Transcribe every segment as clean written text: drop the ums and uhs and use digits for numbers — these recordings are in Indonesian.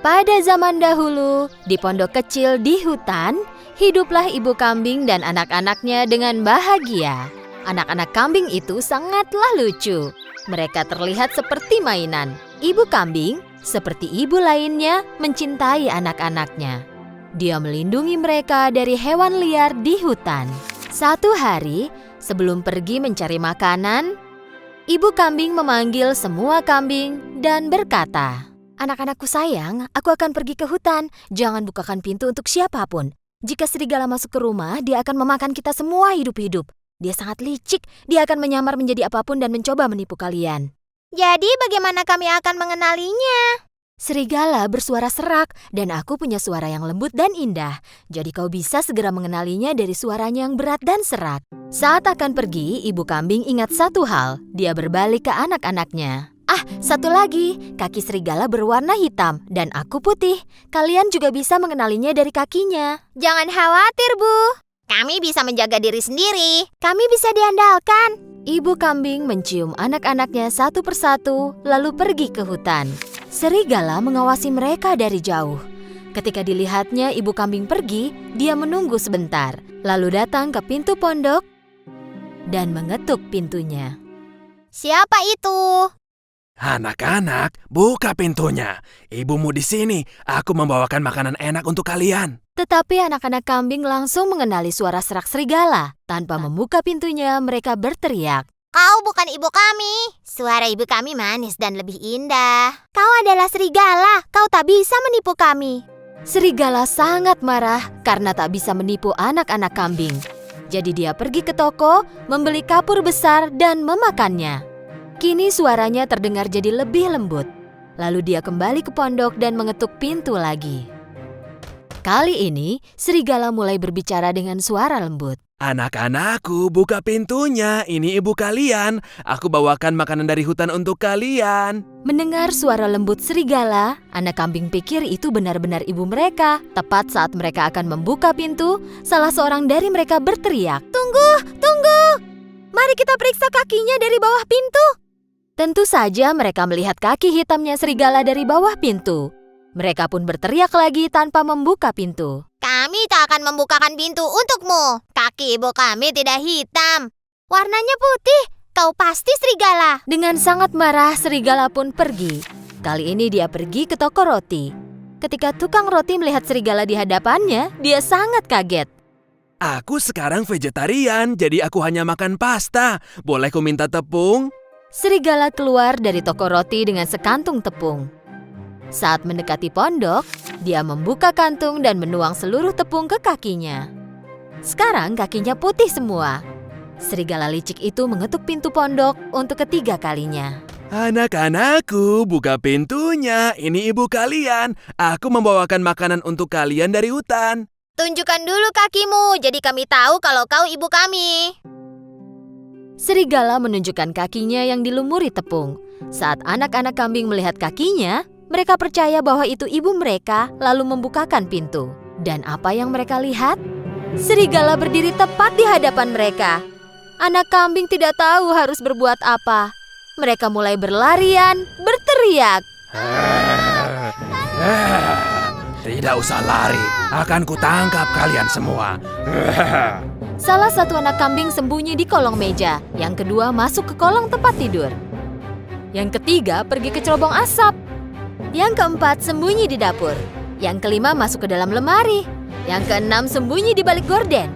Pada zaman dahulu, di pondok kecil di hutan, hiduplah ibu kambing dan anak-anaknya dengan bahagia. Anak-anak kambing itu sangatlah lucu. Mereka terlihat seperti mainan. Ibu kambing, seperti ibu lainnya, mencintai anak-anaknya. Dia melindungi mereka dari hewan liar di hutan. Suatu hari, sebelum pergi mencari makanan, ibu kambing memanggil semua kambing dan berkata, "Anak-anakku sayang, aku akan pergi ke hutan. Jangan bukakan pintu untuk siapapun. Jika serigala masuk ke rumah, dia akan memakan kita semua hidup-hidup. Dia sangat licik, dia akan menyamar menjadi apapun dan mencoba menipu kalian." Jadi bagaimana kami akan mengenalinya? Serigala bersuara serak dan aku punya suara yang lembut dan indah. Jadi kau bisa segera mengenalinya dari suaranya yang berat dan serak. Saat akan pergi, ibu kambing ingat satu hal. Dia berbalik ke anak-anaknya. Satu lagi, kaki serigala berwarna hitam dan aku putih. Kalian juga bisa mengenalinya dari kakinya. Jangan khawatir, Bu. Kami bisa menjaga diri sendiri. Kami bisa diandalkan. Ibu kambing mencium anak-anaknya satu persatu, lalu pergi ke hutan. Serigala mengawasi mereka dari jauh. Ketika dilihatnya ibu kambing pergi, dia menunggu sebentar, lalu datang ke pintu pondok dan mengetuk pintunya. Siapa itu? Anak-anak, buka pintunya. Ibumu di sini. Aku membawakan makanan enak untuk kalian. Tetapi anak-anak kambing langsung mengenali suara serak serigala. Tanpa membuka pintunya, mereka berteriak. Kau bukan ibu kami. Suara ibu kami manis dan lebih indah. Kau adalah serigala. Kau tak bisa menipu kami. Serigala sangat marah karena tak bisa menipu anak-anak kambing. Jadi dia pergi ke toko, membeli kapur besar dan memakannya. Kini suaranya terdengar jadi lebih lembut. Lalu dia kembali ke pondok dan mengetuk pintu lagi. Kali ini, serigala mulai berbicara dengan suara lembut. Anak-anakku, buka pintunya. Ini ibu kalian. Aku bawakan makanan dari hutan untuk kalian. Mendengar suara lembut serigala, anak kambing pikir itu benar-benar ibu mereka. Tepat saat mereka akan membuka pintu, salah seorang dari mereka berteriak, Tunggu! Mari kita periksa kakinya dari bawah pintu." Tentu saja mereka melihat kaki hitamnya serigala dari bawah pintu. Mereka pun berteriak lagi tanpa membuka pintu. Kami tak akan membukakan pintu untukmu. Kaki ibu kami tidak hitam. Warnanya putih. Kau pasti serigala. Dengan sangat marah, serigala pun pergi. Kali ini dia pergi ke toko roti. Ketika tukang roti melihat serigala di hadapannya, dia sangat kaget. Aku sekarang vegetarian, jadi aku hanya makan pasta. Boleh ku minta tepung? Serigala keluar dari toko roti dengan sekantung tepung. Saat mendekati pondok, dia membuka kantung dan menuang seluruh tepung ke kakinya. Sekarang kakinya putih semua. Serigala licik itu mengetuk pintu pondok untuk ketiga kalinya. Anak-anakku, buka pintunya. Ini ibu kalian. Aku membawakan makanan untuk kalian dari hutan. Tunjukkan dulu kakimu, jadi kami tahu kalau kau ibu kami. Serigala menunjukkan kakinya yang dilumuri tepung. Saat anak-anak kambing melihat kakinya, mereka percaya bahwa itu ibu mereka, lalu membukakan pintu. Dan apa yang mereka lihat? Serigala berdiri tepat di hadapan mereka. Anak kambing tidak tahu harus berbuat apa. Mereka mulai berlarian, berteriak. Tidak usah lari, akan kutangkap kalian semua. Salah satu anak kambing sembunyi di kolong meja. Yang kedua masuk ke kolong tempat tidur. Yang ketiga pergi ke cerobong asap. Yang keempat sembunyi di dapur. Yang kelima masuk ke dalam lemari. Yang keenam sembunyi di balik gorden.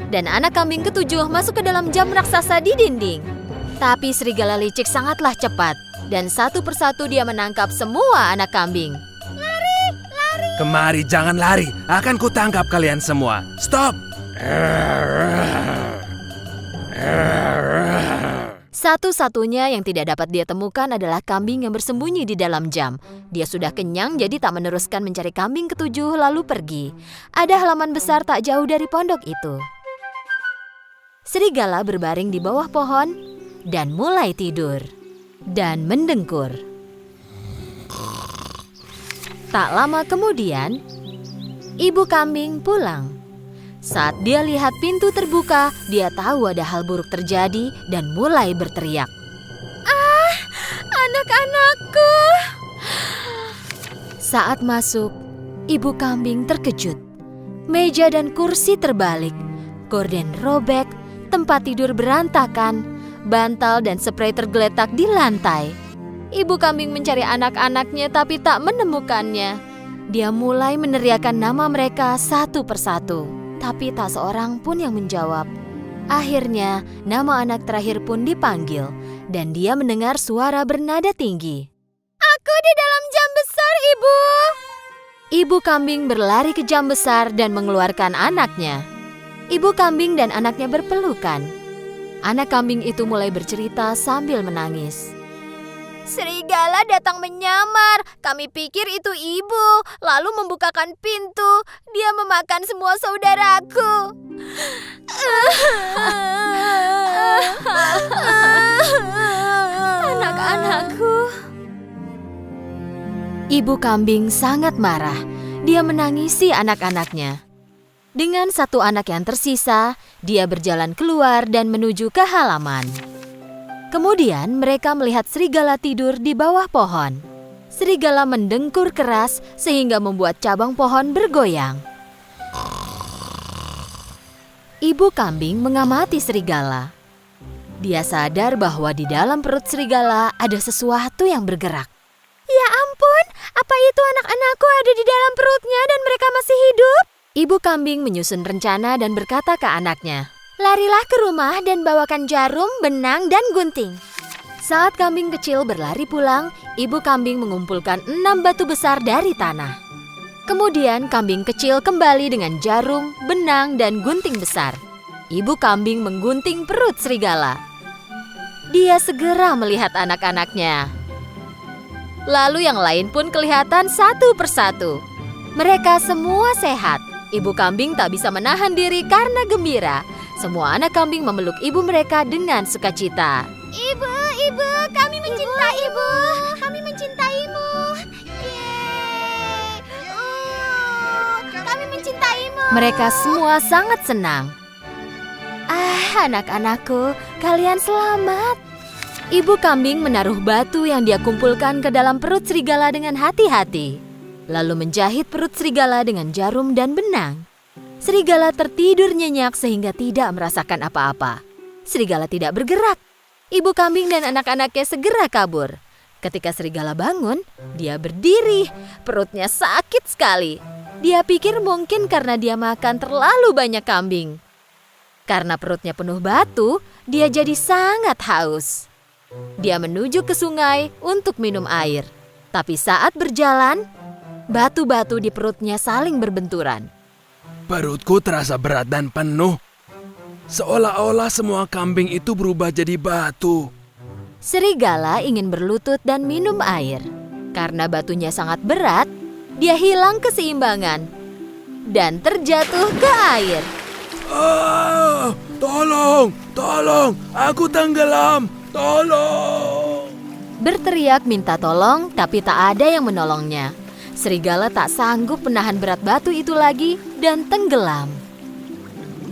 Dan anak kambing ketujuh masuk ke dalam jam raksasa di dinding. Tapi serigala licik sangatlah cepat. Dan satu persatu dia menangkap semua anak kambing. Kemari, jangan lari. Akan kutangkap kalian semua. Stop! Satu-satunya yang tidak dapat dia temukan adalah kambing yang bersembunyi di dalam jam. Dia sudah kenyang jadi tak meneruskan mencari kambing ketujuh lalu pergi. Ada halaman besar tak jauh dari pondok itu. Serigala berbaring di bawah pohon dan mulai tidur dan mendengkur. Tak lama kemudian, ibu kambing pulang. Saat dia lihat pintu terbuka, dia tahu ada hal buruk terjadi dan mulai berteriak. Anak-anakku. Saat masuk, ibu kambing terkejut. Meja dan kursi terbalik, gorden robek, tempat tidur berantakan, bantal dan sprei tergeletak di lantai. Ibu kambing mencari anak-anaknya tapi tak menemukannya. Dia mulai meneriakkan nama mereka satu persatu, tapi tak seorang pun yang menjawab. Akhirnya, nama anak terakhir pun dipanggil, dan dia mendengar suara bernada tinggi. Aku di dalam jam besar, Ibu. Ibu kambing berlari ke jam besar dan mengeluarkan anaknya. Ibu kambing dan anaknya berpelukan. Anak kambing itu mulai bercerita sambil menangis. Serigala datang menyamar. Kami pikir itu ibu, lalu membukakan pintu. Dia memakan semua saudaraku. Anak-anakku. Ibu kambing sangat marah. Dia menangisi anak-anaknya. Dengan satu anak yang tersisa, dia berjalan keluar dan menuju ke halaman. Kemudian mereka melihat serigala tidur di bawah pohon. Serigala mendengkur keras sehingga membuat cabang pohon bergoyang. Ibu kambing mengamati serigala. Dia sadar bahwa di dalam perut serigala ada sesuatu yang bergerak. Ya ampun, apa itu anak-anakku ada di dalam perutnya dan mereka masih hidup? Ibu kambing menyusun rencana dan berkata ke anaknya, "Larilah ke rumah dan bawakan jarum, benang, dan gunting." Saat kambing kecil berlari pulang, ibu kambing mengumpulkan 6 batu besar dari tanah. Kemudian kambing kecil kembali dengan jarum, benang, dan gunting besar. Ibu kambing menggunting perut serigala. Dia segera melihat anak-anaknya. Lalu yang lain pun kelihatan satu persatu. Mereka semua sehat. Ibu kambing tak bisa menahan diri karena gembira. Semua anak kambing memeluk ibu mereka dengan sukacita. Ibu, kami mencintai ibu. Kami mencintaimu. Yeay. Kami mencintaimu. Mereka semua sangat senang. Anak-anakku, kalian selamat. Ibu kambing menaruh batu yang dia kumpulkan ke dalam perut serigala dengan hati-hati. Lalu menjahit perut serigala dengan jarum dan benang. Serigala tertidur nyenyak sehingga tidak merasakan apa-apa. Serigala tidak bergerak. Ibu kambing dan anak-anaknya segera kabur. Ketika serigala bangun, dia berdiri. Perutnya sakit sekali. Dia pikir mungkin karena dia makan terlalu banyak kambing. Karena perutnya penuh batu, dia jadi sangat haus. Dia menuju ke sungai untuk minum air. Tapi saat berjalan, batu-batu di perutnya saling berbenturan. Perutku terasa berat dan penuh. Seolah-olah semua kambing itu berubah jadi batu. Serigala ingin berlutut dan minum air. Karena batunya sangat berat, dia hilang keseimbangan dan terjatuh ke air. Tolong, aku tenggelam, tolong. Berteriak minta tolong, tapi tak ada yang menolongnya. Serigala tak sanggup menahan berat batu itu lagi dan tenggelam.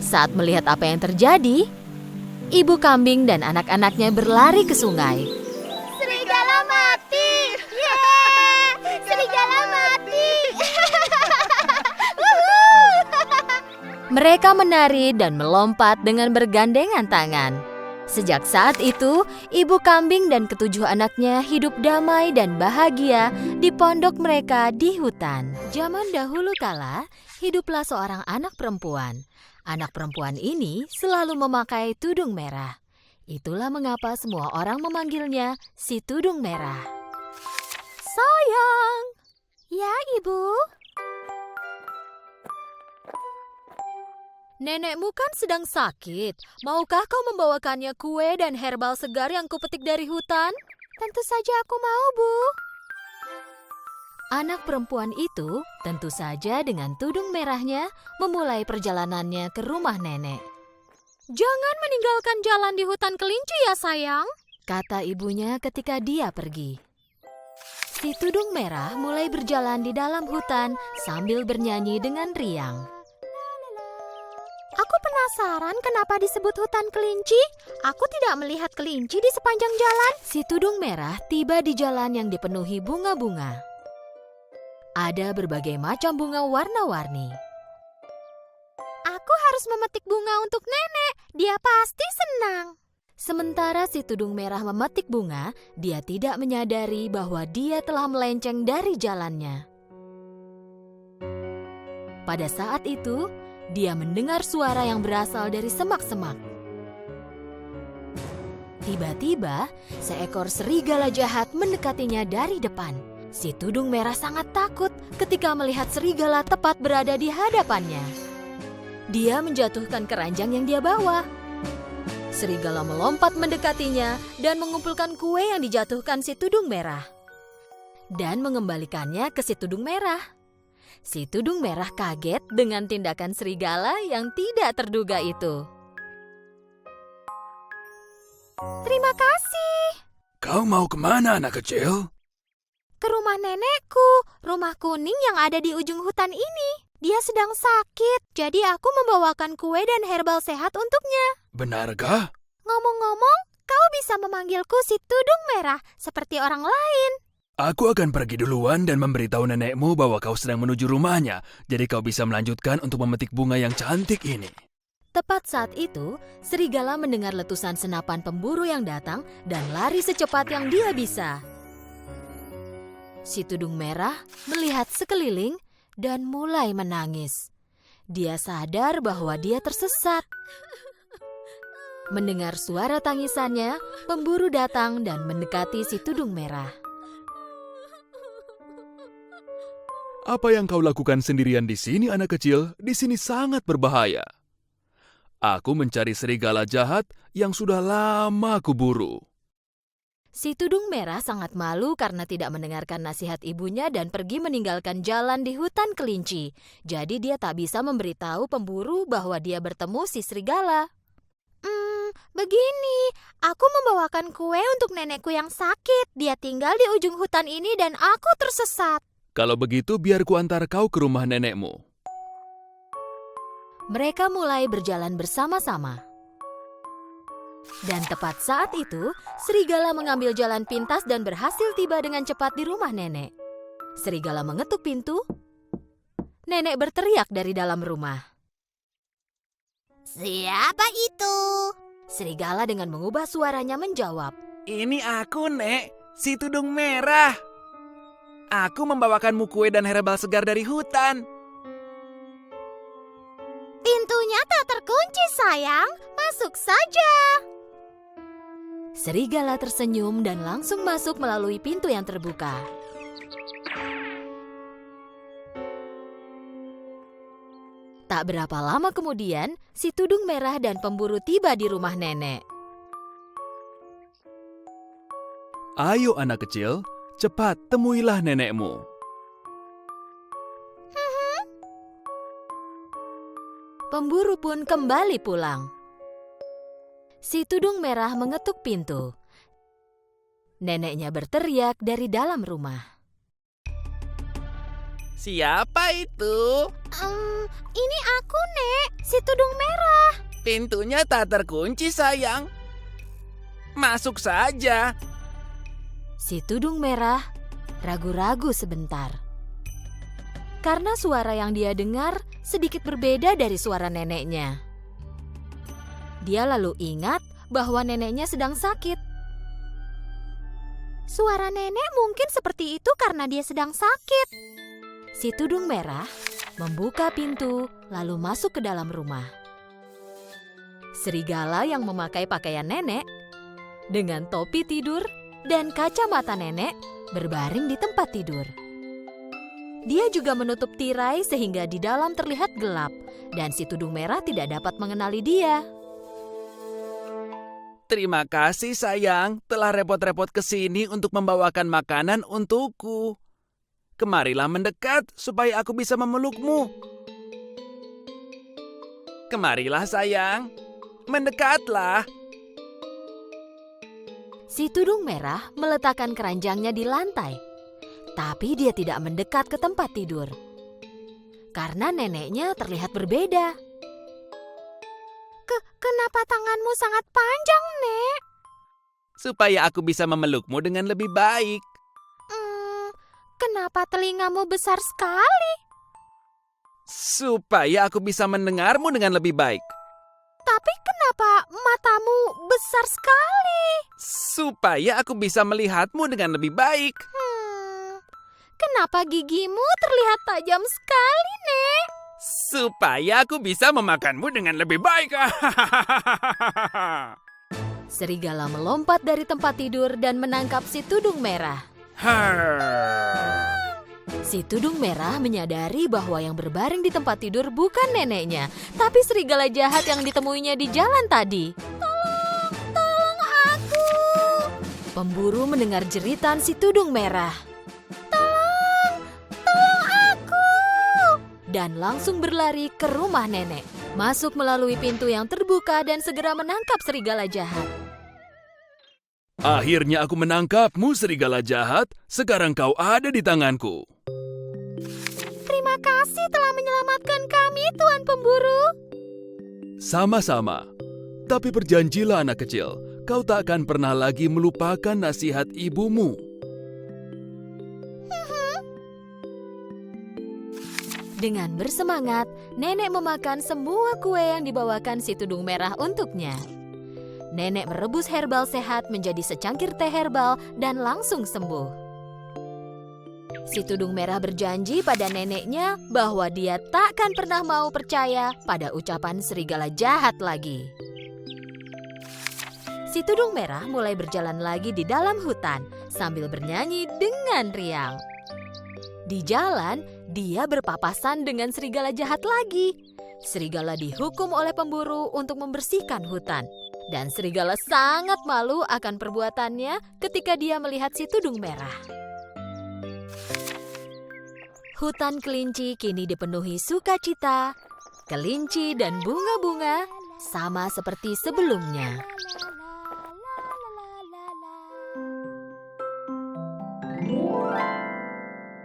Saat melihat apa yang terjadi, ibu kambing dan anak-anaknya berlari ke sungai. Serigala mati. Yeay! Serigala mati. Mereka menari dan melompat dengan bergandengan tangan. Sejak saat itu, ibu kambing dan ketujuh anaknya hidup damai dan bahagia di pondok mereka di hutan. Zaman dahulu kala, hiduplah seorang anak perempuan. Anak perempuan ini selalu memakai tudung merah. Itulah mengapa semua orang memanggilnya si tudung merah. Sayang. Ya, Ibu. Nenekmu kan sedang sakit. Maukah kau membawakannya kue dan herbal segar yang kupetik dari hutan? Tentu saja aku mau, Bu. Anak perempuan itu tentu saja dengan tudung merahnya memulai perjalanannya ke rumah nenek. Jangan meninggalkan jalan di hutan kelinci ya sayang, kata ibunya ketika dia pergi. Si tudung merah mulai berjalan di dalam hutan sambil bernyanyi dengan riang. Aku penasaran kenapa disebut hutan kelinci. Aku tidak melihat kelinci di sepanjang jalan. Si tudung merah tiba di jalan yang dipenuhi bunga-bunga. Ada berbagai macam bunga warna-warni. Aku harus memetik bunga untuk nenek. Dia pasti senang. Sementara si tudung merah memetik bunga, dia tidak menyadari bahwa dia telah melenceng dari jalannya. Pada saat itu, dia mendengar suara yang berasal dari semak-semak. Tiba-tiba, seekor serigala jahat mendekatinya dari depan. Si tudung merah sangat takut ketika melihat serigala tepat berada di hadapannya. Dia menjatuhkan keranjang yang dia bawa. Serigala melompat mendekatinya dan mengumpulkan kue yang dijatuhkan si tudung merah. Dan mengembalikannya ke si tudung merah. Si tudung merah kaget dengan tindakan serigala yang tidak terduga itu. Terima kasih. Kau mau kemana, anak kecil? Ke rumah nenekku, rumah kuning yang ada di ujung hutan ini. Dia sedang sakit, jadi aku membawakan kue dan herbal sehat untuknya. Benarkah? Ngomong-ngomong, kau bisa memanggilku si tudung merah seperti orang lain. Aku akan pergi duluan dan memberitahu nenekmu bahwa kau sedang menuju rumahnya, jadi kau bisa melanjutkan untuk memetik bunga yang cantik ini. Tepat saat itu, serigala mendengar letusan senapan pemburu yang datang dan lari secepat yang dia bisa. Si tudung merah melihat sekeliling dan mulai menangis. Dia sadar bahwa dia tersesat. Mendengar suara tangisannya, pemburu datang dan mendekati si tudung merah. Apa yang kau lakukan sendirian di sini, anak kecil? Di sini sangat berbahaya. Aku mencari serigala jahat yang sudah lama kuburu. Si tudung merah sangat malu karena tidak mendengarkan nasihat ibunya dan pergi meninggalkan jalan di hutan kelinci. Jadi dia tak bisa memberitahu pemburu bahwa dia bertemu si serigala. Begini, aku membawakan kue untuk nenekku yang sakit. Dia tinggal di ujung hutan ini dan aku tersesat. Kalau begitu, biar ku antar kau ke rumah nenekmu. Mereka mulai berjalan bersama-sama. Dan tepat saat itu, serigala mengambil jalan pintas dan berhasil tiba dengan cepat di rumah nenek. Serigala mengetuk pintu. Nenek berteriak dari dalam rumah. Siapa itu? Serigala dengan mengubah suaranya menjawab. Ini aku, Nek, si tudung merah. Aku membawakanmu kue dan herbal segar dari hutan. Pintunya tak terkunci, sayang. Masuk saja. Serigala tersenyum dan langsung masuk melalui pintu yang terbuka. Tak berapa lama kemudian, si tudung merah dan pemburu tiba di rumah nenek. Ayo anak kecil, cepat temuilah nenekmu. Pemburu pun kembali pulang. Si tudung merah mengetuk pintu. Neneknya berteriak dari dalam rumah. Siapa itu? Ini aku, Nek, si tudung merah. Pintunya tak terkunci, sayang. Masuk saja. Si tudung merah ragu-ragu sebentar. Karena suara yang dia dengar sedikit berbeda dari suara neneknya. Dia lalu ingat bahwa neneknya sedang sakit. Suara nenek mungkin seperti itu karena dia sedang sakit. Si tudung merah membuka pintu lalu masuk ke dalam rumah. Serigala yang memakai pakaian nenek dengan topi tidur dan kacamata nenek berbaring di tempat tidur. Dia juga menutup tirai sehingga di dalam terlihat gelap dan si tudung merah tidak dapat mengenali dia. Terima kasih, sayang, telah repot-repot ke sini untuk membawakan makanan untukku. Kemarilah mendekat supaya aku bisa memelukmu. Kemarilah, sayang. Mendekatlah. Si tudung merah meletakkan keranjangnya di lantai. Tapi dia tidak mendekat ke tempat tidur. Karena neneknya terlihat berbeda. Kenapa tanganmu sangat panjang, Nek? Supaya aku bisa memelukmu dengan lebih baik. Kenapa telingamu besar sekali? Supaya aku bisa mendengarmu dengan lebih baik. Tapi kenapa matamu besar sekali? Supaya aku bisa melihatmu dengan lebih baik. Kenapa gigimu terlihat tajam sekali, Nek? Supaya aku bisa memakanmu dengan lebih baik. Serigala melompat dari tempat tidur dan menangkap si tudung merah. Si tudung merah menyadari bahwa yang berbaring di tempat tidur bukan neneknya, tapi serigala jahat yang ditemuinya di jalan tadi. Tolong aku! Pemburu mendengar jeritan si tudung merah. Tolong aku! Dan langsung berlari ke rumah nenek. Masuk melalui pintu yang terbuka dan segera menangkap serigala jahat. Akhirnya aku menangkapmu, serigala jahat. Sekarang kau ada di tanganku. Terima kasih telah menyelamatkan kami, Tuan Pemburu. Sama-sama. Tapi berjanjilah anak kecil, kau tak akan pernah lagi melupakan nasihat ibumu. Dengan bersemangat, nenek memakan semua kue yang dibawakan si tudung merah untuknya. Nenek merebus herbal sehat menjadi secangkir teh herbal dan langsung sembuh. Si tudung merah berjanji pada neneknya bahwa dia takkan pernah mau percaya pada ucapan serigala jahat lagi. Si tudung merah mulai berjalan lagi di dalam hutan sambil bernyanyi dengan riang. Di jalan, dia berpapasan dengan serigala jahat lagi. Serigala dihukum oleh pemburu untuk membersihkan hutan. Dan serigala sangat malu akan perbuatannya ketika dia melihat si tudung merah. Hutan kelinci kini dipenuhi sukacita, kelinci dan bunga-bunga sama seperti sebelumnya.